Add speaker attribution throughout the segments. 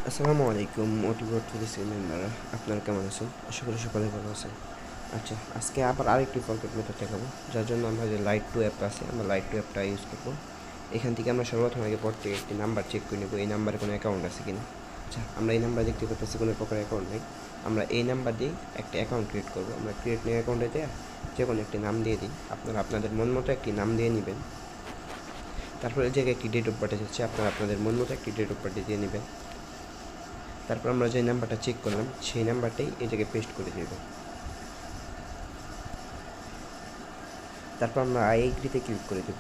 Speaker 1: আসসালামু আলাইকুম ওটিভি মেম্বাররা, আপনারা কেমন আছেন? আশা করি সকলে ভালো আছেন। আচ্ছা, আজকে আবার আরেকটি ফরগেট মেথড দেখাবো, যার জন্য আমরা যে লাইট টু অ্যাপ আছে, আমরা লাইট টু অ্যাপটা ইউজ করবো। এখান থেকে আমরা সর্বপ্রথম আগে পর থেকে একটি নাম্বার চেক করে নেবো, এই নাম্বারে কোনো অ্যাকাউন্ট আছে কিনা। আচ্ছা, আমরা এই নাম্বার দেখতে পাচ্ছি কোনো প্রকার অ্যাকাউন্ট নেই। আমরা এই নাম্বার দিয়ে একটা অ্যাকাউন্ট ক্রিয়েট করবো। আমরা ক্রিয়েট নিউ অ্যাকাউন্টে দেওয়া যে কোনো একটি নাম দিয়ে দিই। আপনারা আপনাদের মন মতো একটি নাম দিয়ে নেবেন। তারপরে এই জায়গায় একটি ডেট অফ বার্থ আছে, আপনারা আপনাদের মন মতো একটি ডেট অফ বার্থ দিয়ে নেবেন। তারপর আমরা যে নাম্বারটা চেক করলাম সেই নাম্বারটাই এই জায়গায় পেস্ট করে দেব। তারপর আমরা আই এগ্রিতে ক্লিক করে দেব।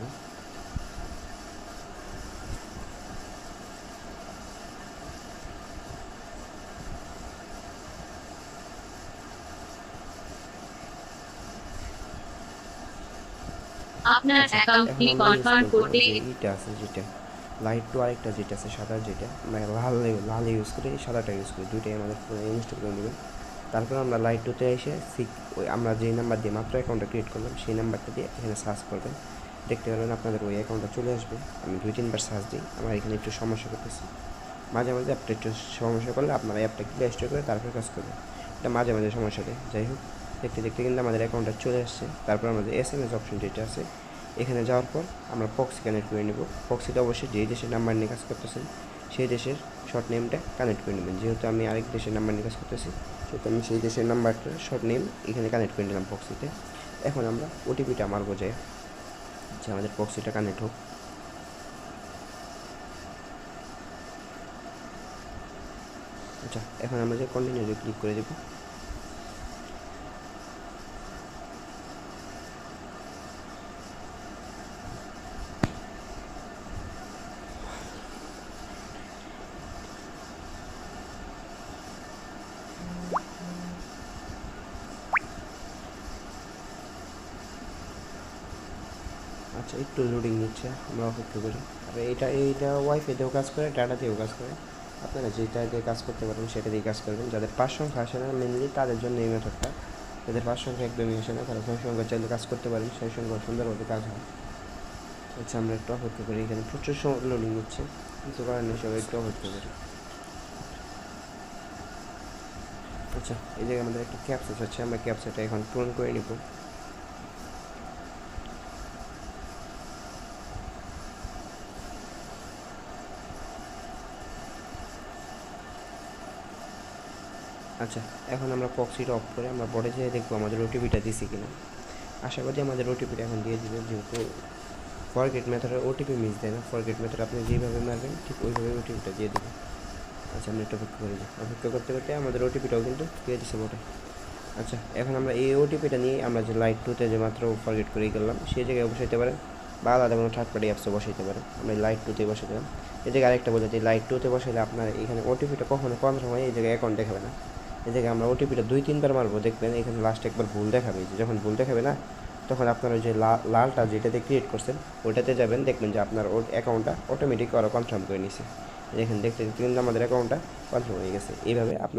Speaker 2: আপনার
Speaker 1: আচ্ছা, এখন
Speaker 2: অ্যাকাউন্টটি
Speaker 1: আমরা ইউজ
Speaker 2: কনফার্ম
Speaker 1: করবো
Speaker 2: করতে
Speaker 1: যে এইটা আছে, যেটা লাইট টু, আরেকটা যেটা আছে সাদা, যেটা আমরা লাল ইউজ করি, সাদাটা ইউজ করি, দুইটাই আমাদের ইনস্টল করে নেবেন। তারপর আমরা লাইট টুতে এসে ওই আমরা যেই নাম্বার দিয়ে মাত্র অ্যাকাউন্টটা ক্রিয়েট করলাম সেই নাম্বারটা দিয়ে এখানে সার্চ করবেন। দেখতে পেলেন আপনাদের ওই অ্যাকাউন্টটা চলে আসবে। আমি 2-3 বার সার্চ দিই, আমার এখানে একটু সমস্যা করতেছি। মাঝে মাঝে অ্যাপটা একটু সমস্যা করলে আপনারা অ্যাপটা প্লে স্টোর করে তারপর কাজ করবেন। এটা মাঝে মাঝে সমস্যা দেয়। যাই হোক, দেখতে দেখতে কিন্তু আমাদের অ্যাকাউন্টটা চলে আসছে। তারপর আমাদের SMS অপশন যেটা আছে, এখানে যাওয়ার পর আমরা প্রক্সি কানেক্ট করে নেব। প্রক্সিটা অবশ্যই যেই দেশের নাম্বার নিয়ে কাজ করতেছেন সেই দেশের শর্ট নেমটা কানেক্ট করে নেবেন। যেহেতু আমি আরেক দেশের নাম্বার নিয়ে কাজ করতেছি, সেহেতু আমি সেই দেশের নাম্বারটা শর্ট নেম এখানে কানেক্ট করে নিলাম প্রক্সিতে। এখন আমরা ওটিপিটা মারবো, যে আমাদের প্রক্সিটা কানেক্ট হোক। আচ্ছা, এখন আমরা যে কন্টিনিউতে ক্লিক করে দেবো। আচ্ছা, একটু লোডিং নিচ্ছে, আমরা অপেক্ষা করি। আর এইটা ওয়াইফাই দিয়েও কাজ করে, ডাটা দিয়েও কাজ করে। আপনারা যেটা দিয়ে কাজ করতে পারেন সেটা দিয়ে কাজ করবেন। যাদের 5 সংখ্যা আসে না মেনলি তাদের জন্য এই মেথডটা। যাদের 5 সংখ্যা একদমই আসে না তারা 6 সংখ্যা চাইলে কাজ করতে পারেন, 6 সংখ্যা সুন্দরভাবে কাজ হয়। আচ্ছা, আমরা একটু অপেক্ষা করি, এখানে প্রচুর সময় লোডিং নিচ্ছে, কিছু কারণ নেই, সবাই একটু অপেক্ষা করি। আচ্ছা, এই জায়গায় আমাদের একটা ক্যাপচা আছে, আমরা ক্যাপচাটা এখন পূরণ করে নিব। আচ্ছা, এখন আমরা প্রক্সিটা অফ করে আমরা বড়ে যেয়ে দেখবো আমাদের ওটিপিটা দিছি কিনা। আশা করি আমাদের ওটিপিটা এখন দিয়ে দিবে, যেহেতু ফরগেট মেথডের ওটিপি মিস দেয় না। ফরগেট মেথড আপনি যেভাবে মারবেন ঠিক ওইভাবে ওটিপিটা দিয়ে দেবেন। আচ্ছা, আমরা একটু অপেক্ষা করে যাই। অপেক্ষা করতে করতে আমাদের ওটিপিটাও কিন্তু দিয়ে দিচ্ছে বটে। আচ্ছা, এখন আমরা এই ওটিপিটা নিয়ে আমরা যে লাইট টুতে যে মাত্র ফরগেট করে গেলাম সেই জায়গায় বসাইতে পারেন, বা আলাদা কোনো থার্ড পার্টি অ্যাপসে বসাইতে পারেন। আমরা লাইট টুতে বসে দিলাম। এই জায়গায় আরেকটা বলে দিই, লাইট টুতে বসাইলে আপনার এখানে ওটিপিটা কখনো কনফার্ম হয় এই জায়গায় অ্যাকাউন্ট দেখাবে না। এই জায়গায় আমরা ওটিপিটা 2-3 বার মারবো, দেখবেন এখানে লাস্টে একবার ভুল দেখাবে। যখন ভুল দেখাবে না, তখন আপনার ওই যে লালটা যেটাতে ক্রিয়েট করছেন ওটাতে যাবেন, দেখবেন যে আপনার অ্যাকাউন্টটা অটোমেটিক ওরা কনফার্ম করে নিছে। দেখেন, দেখতে দেখতে কিন্তু আমাদের অ্যাকাউন্টটা কনফার্ম হয়ে গেছে। এইভাবে আপনার